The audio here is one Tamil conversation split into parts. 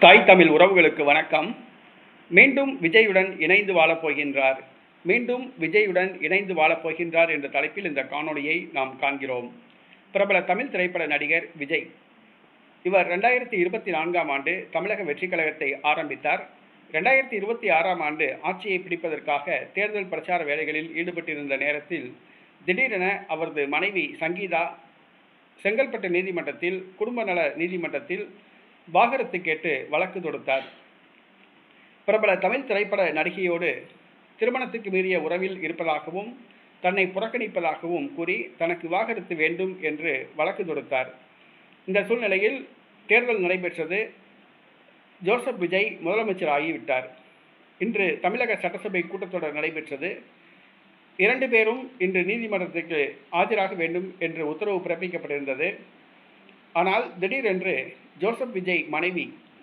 தாய் தமிழ் உறவுகளுக்கு வணக்கம். மீண்டும் விஜயுடன் இணைந்து வாழப்போகின்றார். மீண்டும் விஜயுடன் இணைந்து வாழப்போகின்றார் என்ற தலைப்பில் இந்த காணொளியை நாம் காண்கிறோம். பிரபல தமிழ் திரைப்பட நடிகர் விஜய். இவர் 2024ஆம் ஆண்டு தமிழக வெற்றி கழகத்தை ஆரம்பித்தார். 2026ஆம் ஆண்டு ஆட்சியை பிடிப்பதற்காக தேர்தல் பிரச்சார வேலைகளில் ஈடுபட்டிருந்த நேரத்தில் திடீரென அவரது மனைவி சங்கீதா செங்கல்பட்டு நீதிமன்றத்தில் குடும்ப நல நீதிமன்றத்தில் வாகரத்து கேட்டு வழக்கு தொடுத்தார். பிரபல தமிழ் திரைப்பட நடிகையோடு திருமணத்துக்கு மீறிய உறவில் இருப்பதாகவும் தன்னை புறக்கணிப்பதாகவும் கூறி தனக்கு வாகரத்து வேண்டும் என்று வழக்கு தொடுத்தார். இந்த சூழ்நிலையில் தேர்தல் நடைபெற்றது. ஜோசப் விஜய் முதலமைச்சர் ஆகிவிட்டார். இன்று தமிழக சட்டசபை கூட்டத்தொடர் நடைபெற்றது. 2 பேரும் இன்று நீதிமன்றத்துக்கு ஆஜராக வேண்டும் என்று உத்தரவு பிறப்பிக்கப்பட்டிருந்தது. ஆனால் திடீரென்று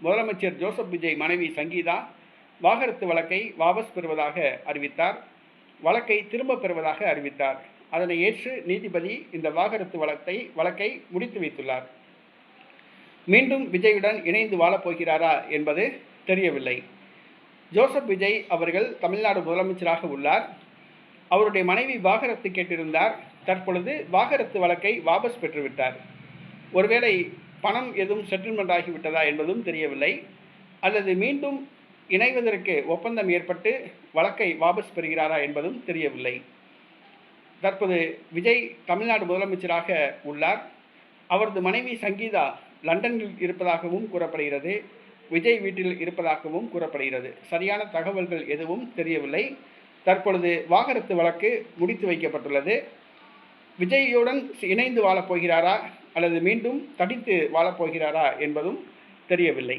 முதலமைச்சர் ஜோசப் விஜய் மனைவி சங்கீதா வாகரத்து வழக்கை வாபஸ் பெறுவதாக அறிவித்தார். வழக்கை திரும்ப பெறுவதாக அறிவித்தார். அதனை ஏற்று நீதிபதி இந்த வாகரத்து வழக்கை முடித்து வைத்துள்ளார். மீண்டும் விஜயுடன் இணைந்து வாழப்போகிறாரா என்பது தெரியவில்லை. ஜோசப் விஜய் அவர்கள் தமிழ்நாடு முதலமைச்சராக உள்ளார். அவருடைய மனைவி வாகரத்து கேட்டிருந்தார். தற்பொழுது வாகரத்து வழக்கை வாபஸ் பெற்றுவிட்டார். ஒருவேளை பணம் எதுவும் செட்டில்மெண்ட் ஆகிவிட்டதா என்பதும் தெரியவில்லை. அல்லது மீண்டும் இணைவதற்கு ஒப்பந்தம் ஏற்பட்டு வழக்கை வாபஸ் பெறுகிறாரா என்பதும் தெரியவில்லை. தற்போது விஜய் தமிழ்நாடு முதலமைச்சராக உள்ளார். அவரது மனைவி சங்கீதா லண்டனில் இருப்பதாகவும் கூறப்படுகிறது. விஜய் வீட்டில் இருப்பதாகவும் கூறப்படுகிறது. சரியான தகவல்கள் எதுவும் தெரியவில்லை. தற்பொழுது வாகரத்து வழக்கு முடித்து வைக்கப்பட்டுள்ளது. விஜயுடன் இணைந்து வாழப்போகிறாரா அல்லது மீண்டும் தடித்து வாழப்போகிறாரா என்பதும் தெரியவில்லை.